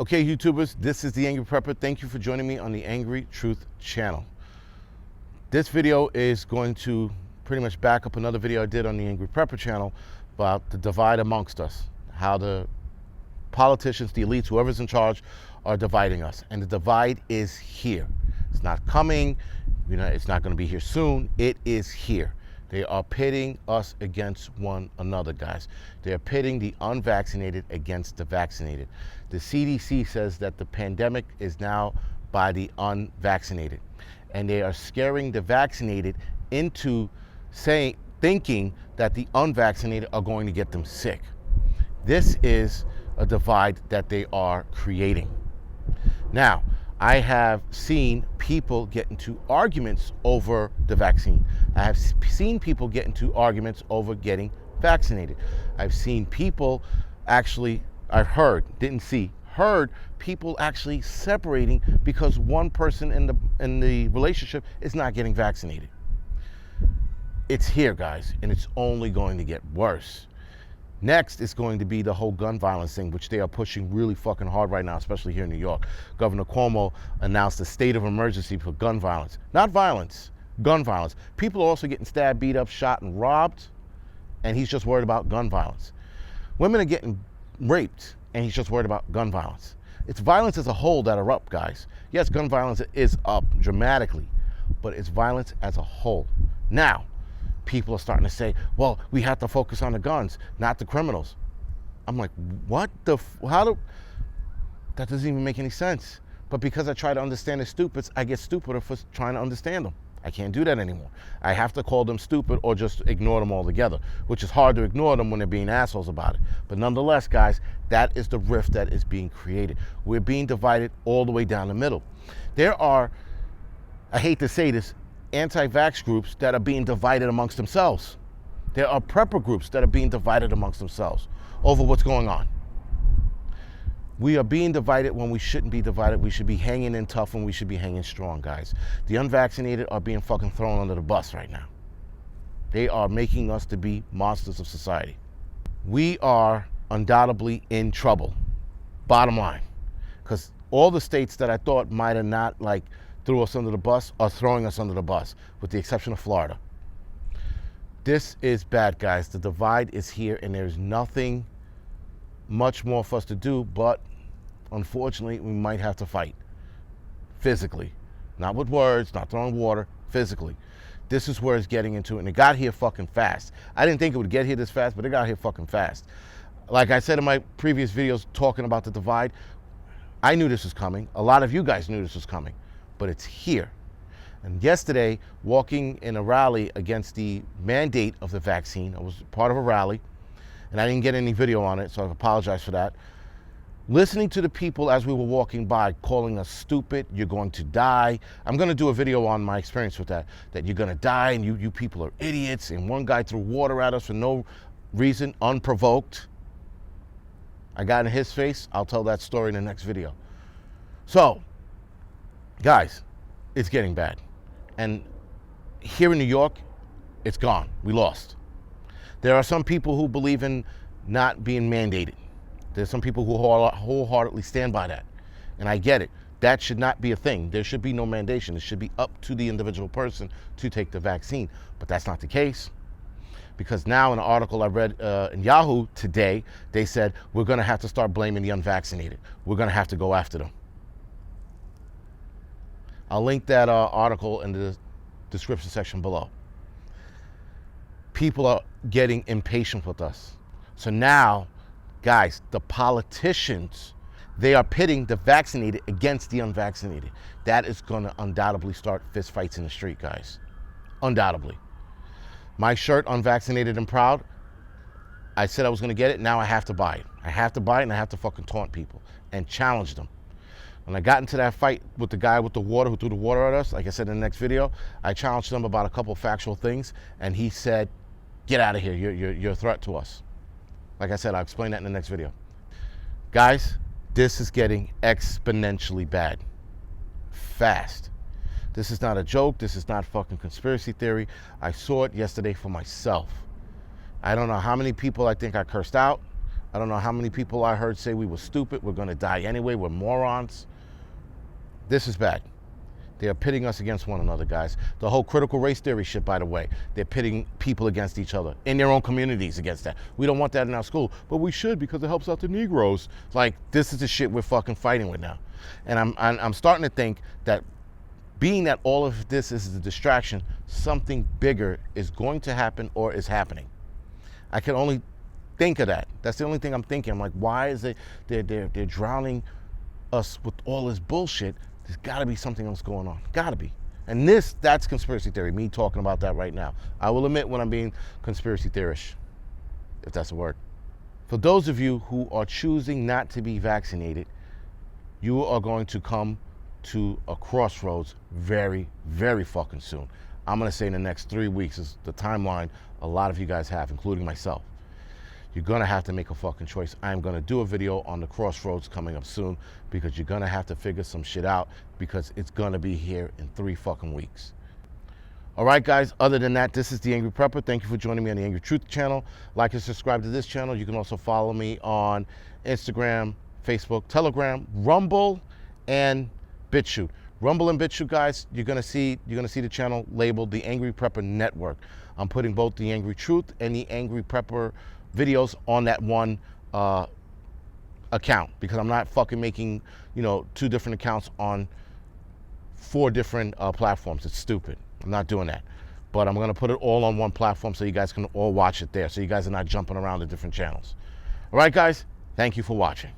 Okay, YouTubers, this is the Angry Prepper. Thank you for joining me on the Angry Truth channel. This video is going to pretty much back up another video I did on the Angry Prepper channel about the divide amongst us, how the politicians, the elites, whoever's in charge are dividing us. And the divide is here. It's not coming, it's not going to be here soon. It is here. They are pitting us against one another, guys. They are pitting the unvaccinated against the vaccinated. The CDC says that the pandemic is now by the unvaccinated. And they are scaring the vaccinated into thinking that the unvaccinated are going to get them sick. This is a divide that they are creating. Now, I have seen people get into arguments over the vaccine. I have seen people get into arguments over getting vaccinated. I've seen people actually, heard people actually separating because one person in the relationship is not getting vaccinated. It's here, guys, and it's only going to get worse. Next is going to be the whole gun violence thing, which they are pushing really fucking hard right now, especially here in New York. Governor Cuomo announced a state of emergency for gun violence. Not violence, gun violence. People are also getting stabbed, beat up, shot, and robbed, and he's just worried about gun violence. Women are getting raped, and he's just worried about gun violence. It's violence as a whole that are up, guys. Yes, gun violence is up dramatically, but it's violence as a whole. Now, people are starting to say, well, we have to focus on the guns, not the criminals. I'm like, what the, that doesn't even make any sense. But because I try to understand the stupids, I get stupider for trying to understand them. I can't do that anymore. I have to call them stupid or just ignore them altogether, which is hard to ignore them when they're being assholes about it. But nonetheless, guys, that is the rift that is being created. We're being divided all the way down the middle. There are, I hate to say this, anti-vax groups that are being divided amongst themselves. There are prepper groups that are being divided amongst themselves over what's going on. We are being divided when we shouldn't be divided. We should be hanging in tough and we should be hanging strong, guys. The unvaccinated are being fucking thrown under the bus right now. They are making us to be monsters of society. We are undoubtedly in trouble, bottom line, because all the states that I thought might have not threw us under the bus are throwing us under the bus, with the exception of Florida. This is bad, guys. The divide is here, and there's nothing much more for us to do, but unfortunately, we might have to fight physically. Not with words, not throwing water, physically. This is where it's getting into, and it got here fucking fast. I didn't think it would get here this fast, but it got here fucking fast. Like I said in my previous videos talking about the divide, I knew this was coming. A lot of you guys knew this was coming. But it's here. And yesterday, walking in a rally against the mandate of the vaccine, I was part of a rally, and I didn't get any video on it, so I apologize for that. Listening to the people as we were walking by, calling us stupid, you're going to die. I'm going to do a video on my experience with that you're going to die, and you people are idiots, and one guy threw water at us for no reason, unprovoked. I got in his face. I'll tell that story in the next video. So, guys, it's getting bad. And here in New York, it's gone. We lost. There are some people who believe in not being mandated. There's some people who wholeheartedly stand by that. And I get it. That should not be a thing. There should be no mandation. It should be up to the individual person to take the vaccine. But that's not the case. Because now in an article I read in Yahoo today, they said, we're going to have to start blaming the unvaccinated. We're going to have to go after them. I'll link that article in the description section below. People are getting impatient with us. So now, guys, the politicians, they are pitting the vaccinated against the unvaccinated. That is going to undoubtedly start fistfights in the street, guys. Undoubtedly. My shirt, Unvaccinated and Proud, I said I was going to get it. Now I have to buy it. I have to buy it, and I have to fucking taunt people and challenge them. When I got into that fight with the guy with the water who threw the water at us, like I said in the next video, I challenged him about a couple factual things, and he said, get out of here, you're a threat to us. Like I said, I'll explain that in the next video. Guys, this is getting exponentially bad. Fast. This is not a joke. This is not fucking conspiracy theory. I saw it yesterday for myself. I don't know how many people I think I cursed out. I don't know how many people I heard say we were stupid, we're gonna die anyway, we're morons. This is bad. They are pitting us against one another, guys. The whole critical race theory shit, by the way, they're pitting people against each other in their own communities against that. We don't want that in our school, but we should because it helps out the Negroes. Like, this is the shit we're fucking fighting with now. And I'm starting to think that being that all of this is a distraction, something bigger is going to happen or is happening. I can only think of that. That's the only thing I'm thinking. I'm like, why is it they're drowning us with all this bullshit? There's got to be something else going on. Got to be. And that's conspiracy theory, me talking about that right now. I will admit when I'm being conspiracy theorish, if that's a word. For those of you who are choosing not to be vaccinated, you are going to come to a crossroads very, very fucking soon. I'm going to say in the next 3 weeks is the timeline a lot of you guys have, including myself. You're gonna have to make a fucking choice. I'm gonna do a video on the crossroads coming up soon because you're gonna have to figure some shit out because it's gonna be here in 3 fucking weeks. All right, guys, other than that, this is The Angry Prepper. Thank you for joining me on the Angry Truth channel. Like and subscribe to this channel. You can also follow me on Instagram, Facebook, Telegram, Rumble, and BitChute. Rumble and BitChute, guys, you're gonna see the channel labeled The Angry Prepper Network. I'm putting both The Angry Truth and The Angry Prepper videos on that one account because I'm not fucking making 2 different accounts on 4 different platforms. It's stupid. I'm not doing that. But I'm gonna put it all on one platform so you guys can all watch it there, so you guys are not jumping around to different channels. All right, guys, thank you for watching.